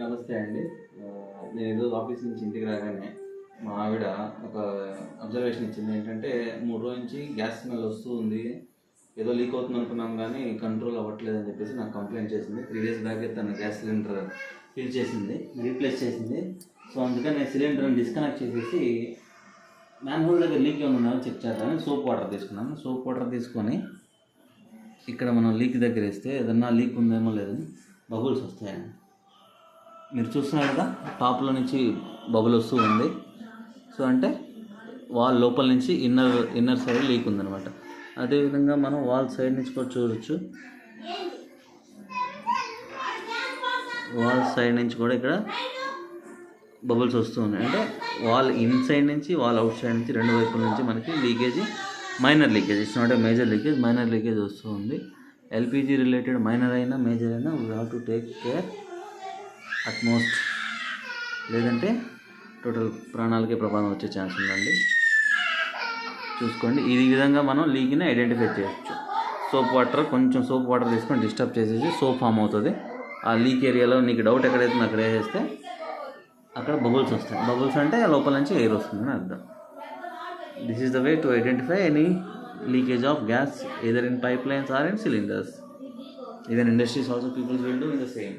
నమస్తే అండి. నేను ఈరోజు ఆఫీస్ నుంచి ఇంటికి రాగానే మా ఆవిడ ఒక అబ్జర్వేషన్ ఇచ్చింది. ఏంటంటే 3 రోజుల నుంచి గ్యాస్ స్మెల్ వస్తూ ఉంది, ఏదో లీక్ అవుతుంది అనుకున్నాం కానీ కంట్రోల్ అవ్వట్లేదు అని చెప్పేసి నాకు కంప్లైంట్ చేసింది. 3 డేస్ బ్యాక్ తన గ్యాస్ సిలిండర్ ఫిల్ చేసింది, రీప్లేస్ చేసింది. సో అందుకని నేను సిలిండర్ని డిస్కనెక్ట్ చేసేసి మ్యాన్హోల్ దగ్గర లీక్ ఏమైనా ఉందో చెక్ చేద్దామని సోప్ వాటర్ తీసుకున్నాను. సోప్ వాటర్ తీసుకొని ఇక్కడ మనం లీక్ దగ్గర వేస్తే ఏదన్నా లీక్ ఉందేమో లేదని బబుల్స్ వస్తాయండి. మీరు చూస్తున్నారు కదా, టాప్లో నుంచి బబుల్ వస్తూ ఉంది. సో అంటే వాల్ లోపల నుంచి ఇన్నర్ సైడ్ లీక్ ఉందన్నమాట. అదేవిధంగా మనం వాల్ సైడ్ నుంచి కూడా చూడవచ్చు. వాల్ సైడ్ నుంచి కూడా ఇక్కడ బబుల్స్ వస్తూ ఉన్నాయి. అంటే వాల్ ఇన్సైడ్ నుంచి వాల్ అవుట్ సైడ్ నుంచి రెండు వైపుల నుంచి మనకి leakage, minor leakage, it's not a major leakage, minor leakage వస్తూ ఉంది. ఎల్పిజి రిలేటెడ్ మైనర్ అయినా మేజర్ అయినా we have to take care utmost, లేదంటే టోటల్ ప్రాణాలకే ప్రమాదం వచ్చే ఛాన్స్ ఉందండి. చూసుకోండి, ఈ విధంగా మనం లీక్ని ఐడెంటిఫై చేయొచ్చు. కొంచెం సోప్ వాటర్ తీసుకొని డిస్టర్బ్ చేసేసి సోప్ ఫామ్ అవుతుంది. ఆ లీక్ ఏరియాలో నీకు డౌట్ ఎక్కడైతే అక్కడ వేసేస్తే అక్కడ బబుల్స్ వస్తాయి. బబుల్స్ అంటే లోపల నుంచి ఎయిర్ వస్తుందని అర్థం. This is the way to identify any leakage of gas either in pipe lines or in cylinders. Even industries also people will do in the same.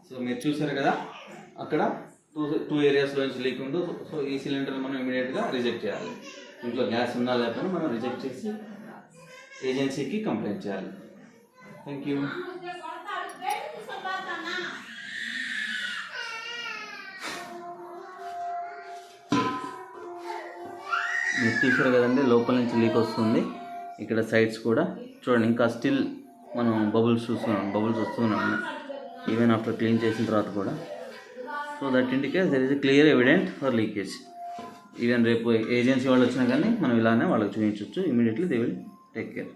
So మీరు చూసారు కదా, అక్కడ టూ ఏరియాస్లో నుంచి లీక్ ఉందో. సో ఈ సిలిండర్ మనం ఇమీడియట్గా రిజెక్ట్ చేయాలి. ఇంట్లో గ్యాస్ ఉన్నా లేకపోయినా మనం రిజెక్ట్ చేసి ఏజెన్సీకి కంప్లైంట్ చేయాలి. Thank you. మీరు చూసారు కదండి, లోపల నుంచి లీక్ వస్తుంది. ఇక్కడ సైడ్స్ కూడా చూడండి, ఇంకా స్టిల్ మనం బబుల్స్ వస్తున్నాం ఈవెన్ ఆఫ్టర్ క్లీన్ చేసిన తర్వాత కూడా. So that indicates there is a clear evident for leakage. Even రేపు ఏజెన్సీ వాళ్ళు వచ్చినా కానీ మనం ఇలానే వాళ్ళకి చూపించవచ్చు. Immediately they will take care.